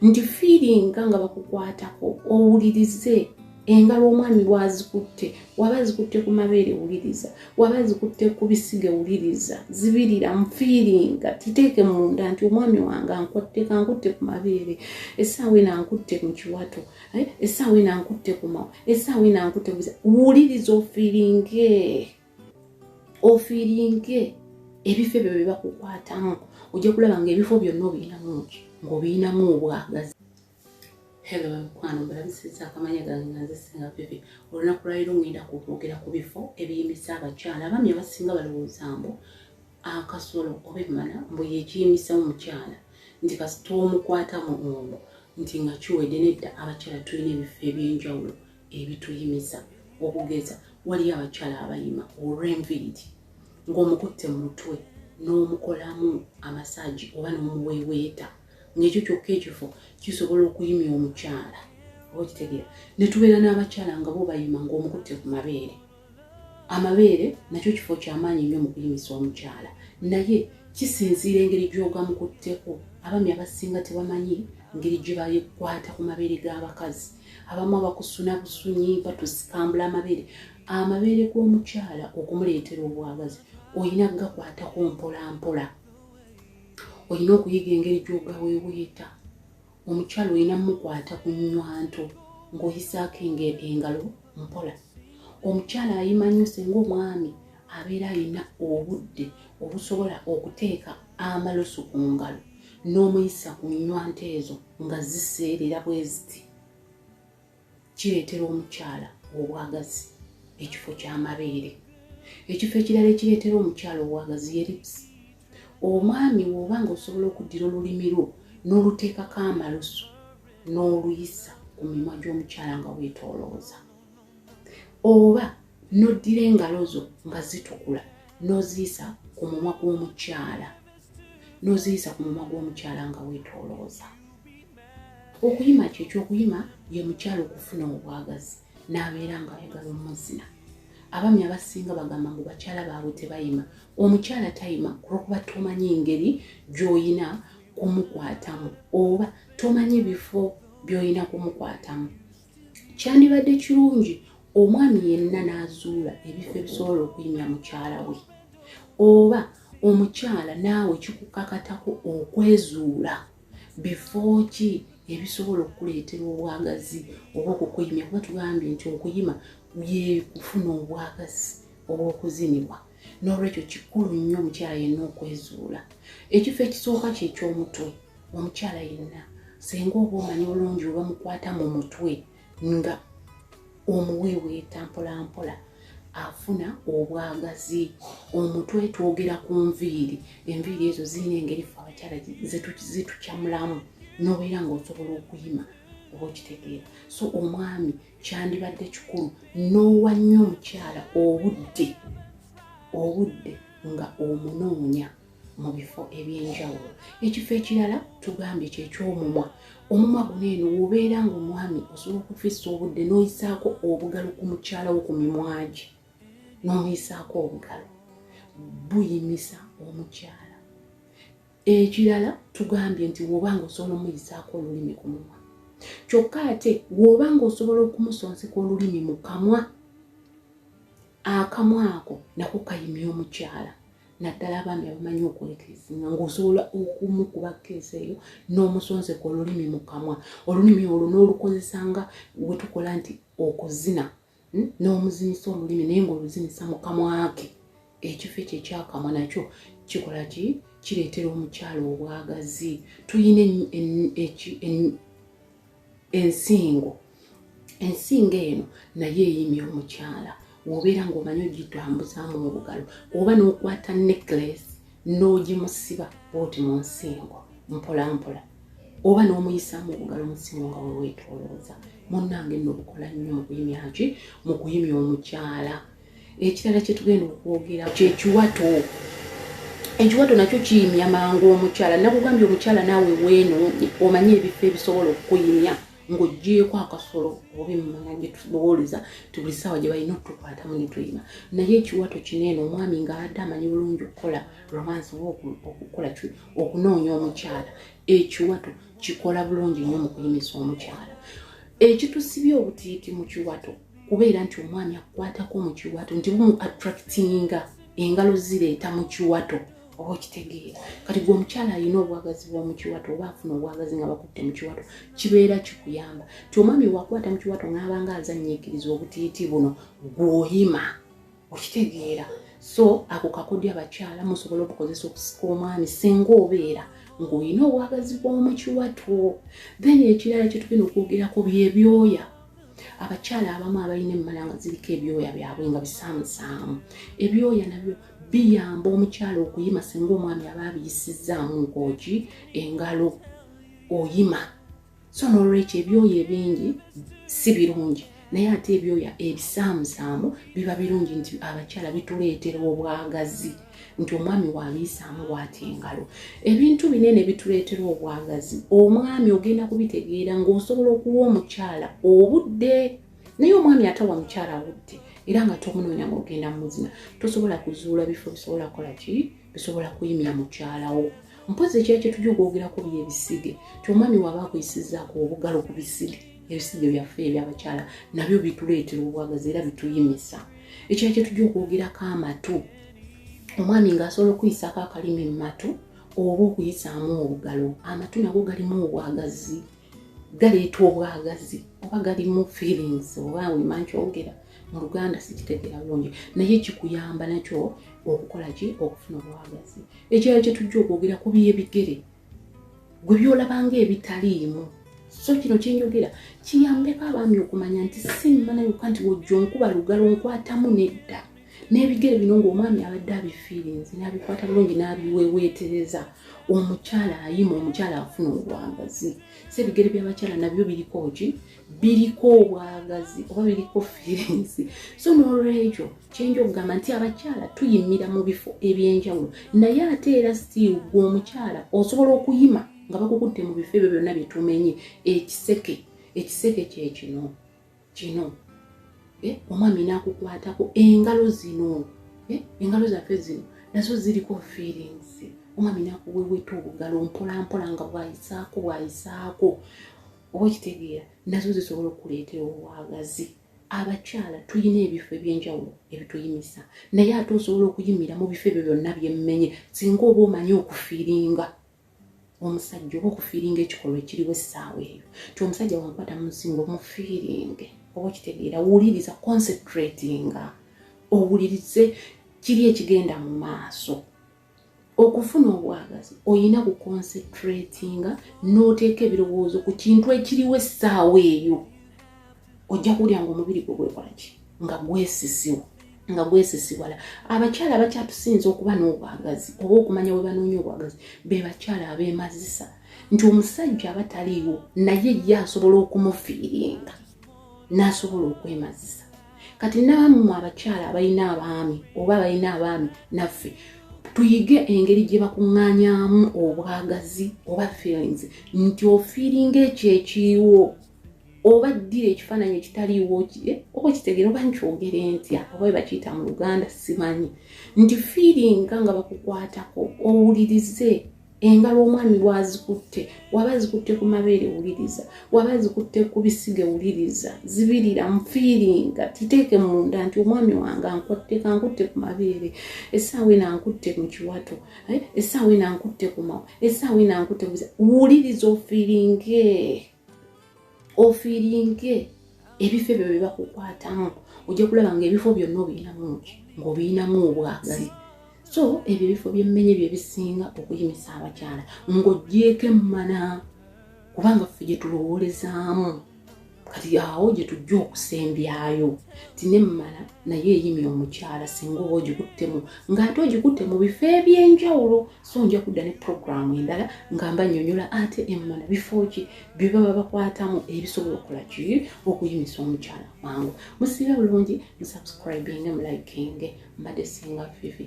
nti feeling nga bakukwatako owulirize engalo omwami bwazikutte waba zikutte ku mabeere wuliriza waba zikutte ku bisige wuliriza zibirira mfeelinga titeeke munda nti omwami wange ankutte ku mabeere essaawa eno ankutte mu kiwato essaawa eno ankutte ku mawa essaawa eno ankutte ku wuliriza ofiiringe ebifo ebyo bye bakukwatamu ojja kulaba ng'ebifo byonna obiyinamu ng'obiyinamu obwagazi. Hello mukwano balabisiza akamanya gange nga nze Senga pepe olunaku lwaliro ngenda kwogera ku bifo ebiyimisa abakyala abami abasinga balowooza mbu akasolo oba emmana mbu yekiyimisa omukyala nti kasita omukwatamu omwo nti nga kiwedde nedda abakyala tulina ebifo ebyenjawulo ebituyimisa okugeza waliyo abakyala abayima olw'enviiri ng'omukutte mu mutwe n'omukolamu amasaji oba n'omuweeweeta ng'ekyo kyokka ekifo kisobola okuyimya omukyala okitegeera ne tubeera n'abakyala nga bo bayima ng'omukutte ku mabeere amabeere nakyo kifo ky'amaanyi nnyo mu kuyimisa omukyala naye kisinziira engeri gy'ogamukutteko abami abasinga tebamanyi ngeri gye bakwata ku mabeere g'abakazi abamu abakusuna busunyi batusikambula amabeere g'omukyala okumuleetera obwagazi oyina gakwatako mpola oyina okuyiga engeri gy'ogaweeweeta omukyala oyina mukwata ku nnywanto ng'oyisaako engalo mpola omukyala ayima nnyo singa omwami abeera alina obudde obusobola okuteeka amaloso ku ngalo n'omuyisa ku nnywanto ezo nga ziseerera bwe ziti kireetera omukyala obwagazi ekifo ky'amabeere. Ekifo ekirala ekireetera omukyala obwagazi ye lips. Omwami bw'oba ng'osobola okuddira olulimi lwo n'oluteekako amaloso n'oluyisa ku mimwa gy'omukyala nga weetoolooza oba n'oddira engalo zo nga zitukula n'oziyisa ku mumwa gw'omukyala nga weetoolooza. Okuyima ky'ekyokuyima ye mukyala okufuna obwagazi n'abeera ng'ayagala omuzina. Abami abasinga bagamba ngu bakyala baabwe tebayima. Omukyala tayima olw'okuba tomanyi engeri gy'oyina kumukwatamu oba tomanyi bifo by'oyina kumukwatamu. Kyandibadde kirungi omwami yenna n'azuula ebifo ebisobola okuyimya mukyala we oba omukyala naawe kikukakatako okwezuula bifo ki ebisobola okuleetera obwagazi oba okukuyimya kuba tugambye nti okuyima ye kufuna obwagazi obw'okuzinibwa n'olwekyo kikulu nnyo omukyala yenna okwezuula. Ekifo ekisooka ky'ekyomutwe omukyala yenna singa oba omanyi bulungi oba mukwata mu mutwe nga omuweeweeta mpolampola afuna obwagazi. Omutwe twogera ku enviiri ezo zirina engeri ffe abakyala zitukyamulamu n'obeera ng'osobola okuyima oba okitegeera. So omwami kyandibadde kikulu n'owa nnyo omukyala obudde nga omunoonya mu bifo ebyenjawulo. Ekifo ekirala tugambye kyeky'omumwa. Omumwa guno eno wobeera ng'omwami osobola okufissa obudde n'oyisaako obugalo ku mukyala wo ku mimwa gye n'omuyisaako obugalo buyimisa omukyala. Ekirala tugambye nti woba ng'osobola omuyisaako olulimi ku mumwa kyokka ate woba ng'osobola okumusonseka olulimi mu kamwa akamwa ako nako kayimya omukyala. Naddala abaami abamanyi okwekeesinga ng'osobola okumukuba keesi eyo n'omusonseka olulimi mu kamwa. Olulimi olwo n'olukozesa nga we tukola nti okuzina n'omuzinisa olulimi naye ng'oluzinisa mu kamwa ke. Ekifo ekyo ekyakamwa nakyo kikola ki? Kireetera omukyala obwagazi. Tuyina ensingo eno naye eyimya omukyala. Wobeera ng'omanyi ogitambuzaamu mu bugalo oba n'okwata necklace n'ogimusiba bw'oti mu nsingo mpolampola oba n'omuyisaamu obugalo mu nsingo nga weweetoolooza. Munnange nno bukola nnyo mu kuyimya omukyala. Ekirala kye tugenda okwogera ky'ekiwato. Ekiwato nakyo kiyimya mangu omukyala. Nakugambye omukyala naawe weenoonye omanyi ebifo ebisobola okukuyimya ng'oggyeeko akasolo oba emmanya gye tulowooleza ti buli ssaawa gye balina okutukwatamu ne tuyima. Naye ekiwato kino eno omwami ng'abadde amanyi bulungi okukola romance oba okunoonya omukyala, ekiwato kikola bulungi nnyo mu kuyimisa omukyala. Ekitusibye obutiiti mu kiwato kubeera nti omwami akukwatako mu kiwato nti bumu attractinga engalo zireeta mu kiwato oba okitegeera. Kati gwe omukyala alina obwagazi bw'omu kiwato oba afuna obwagazi nga bakutte mu kiwato kibeera kikuyamba nti omwami wakwata mu kiwato n'abanga azanyiikiriza obutiiti buno gw'oyima okitegeera. So ako kakodya abakyala musobola okukozesa okusika omwami singa obeera ng'olina obwagazi bw'omu kiwato. Then ekirala kye tugenda okwogerako by'ebyoya. Abakyala abamu abalina emmala nga ziriko ebyoya byabwe nga bisaamusaamu. Ebyoya nabyo biyamba omukyala okuyima singa omwami aba abiyisizzaamu nkooki engalo oyima. So n'olwekyo ebyoya ebingi si birungi naye ate ebyoya ebisaamusaamu biba birungi nti abakyala bituleetera obwagazi nti omwami waabiyisaamu bw'ati engalo. Ebintu binene bituleetera obwagazi. Omwami ogenda kubitegeera ng'osobola okuwa omukyala obudde naye omwami atawa mukyala budde era nga tomunoonya ng'ogenda muzina tosobola kuzuula bifo bisobola kukola ki bisobola kuyimya mukyalawo. Mpozi ekira kye tujja okwogerako by'ebisige nti omwami waba akuyisizzaako obugalo ku bisige. Ebisige byaffe eby'abakyala nabyo bituleetera obwagazi era bituyimisa. Ekira kye tujja okwogerako amatu. Omwami ng'asobola okuyisaako akalimi mu matu oba okuyisaamu obugalo. Amatu nago galimu obwagazi galeeta obwagazi oba galimu feelings oba wema nkyogera mu Luganda sikitegeera bulungi naye kikuyamba nakyo okukola ki okufuna obwagazi. Ekirala kye tujja okwogera ku by'ebigere gwe byolabanga ebitaliimu. So kino kyenjogera kiyambeko abaami okumanya nti si mmana yokka nti wojja onkuba lugalo nkwatamu nedda. N'ebigere bino ng'omwami abadde abifeelings n'abikwata bulungi n'abiweeweetereza omukyala ayima omukyala afuna obwagazi. So ebigere by'abakyala nabyo biriko ki biriko obwagazi oba biriko feelings. So n'olwekyo kyenja okugamba nti abakyala tuyimira mu bifo eby'enjawulo naye ate era still gwe omukyala osobola okuyima nga bakukutte mu bifo ebyo byonna bye tumenye. Ekiseke kye kino omwami n'akukwatako engalo zino engalo zaffe zino nazo ziriko feelings. Omwami n'akuweweeta obugalo mpolampola nga bwayisaako oba okitegeera nazo zisobola okuleetera obwagazi. Abakyala tulina ebifo eby'enjawulo ebituyimisa naye ate osobola okuyimira mu bifo ebyo byonna bye mmenye singa oba omanyi okufiiringa omusajja oba okufiiringa ekikolwa ekiriwo essaawa eyo ti omusajja wankwata mu nsingo omufiiringe oba okitegeera wuliriza concentratinga owulirize kiri ekigenda mu maaso. Okufuna obwagazi oyina ku concentratinga n'oteeka ebirowoozo ku kintu ekiriwo essaawa eyo ojja kulya ng'omubiri gwe gwekola ki nga gwesisiwala. Abakyala abakyatusinza okuba n'obwagazi oba okumanya bwe banoonya obwagazi be bakyala abeemazisa nti omusajja aba taliiwo naye ye asobola okumufiiringa n'asobola okwemazisa. Kati n'abamu abakyala abalina abaami oba abalina abaami naffe tuyige engeri gye bakuŋŋaanyaamu obwagazi oba feelings nti ofiiringa ekyo ekiriwo oba ddira ekifaananyi ekitaliiwo oba kitegeera oba nkyogere ntya oba bwe bakiyita mu Luganda simanyi nti fiiringa nga bakukwatako owulirize engalo omwami bw'azikutte waba zikutte ku mabeere wuliriza waba zikutte ku bisige wuliriza zibirira mufiiringa titeeke munda nti omwami wange ankutte ku mabeere essaawa eno ankutte mu kiwato essaawa eno ankutte ku mawa essaawa eno ankutte ku bisige wuliriza ofiiringe ebifo ebyo bye bakukwatamu ojja kulaba ng'ebifo byonna ng'obiyinamu obwagazi. So ebyo ebifo byemmenye bye bisinga okuyimisa abakyala ng'ogyeko emmana kubanga ffe gye tulowoolezaamu kati awo gye tujja okusembyayo ti nemmala naye eyimya omukyala singa oba ogikuttemu ng'ate ogikutte mu bifo eby'enjawulo. So nja kudda ne programu endala nga mba nnyonnyola ate emmala bifo ki bye baba bakwatamu ebisobola okukola ki okuyimisa omukyala wangu. Musiibe bulungi musubscribinge mulayikinge mbadde Senga Fifi.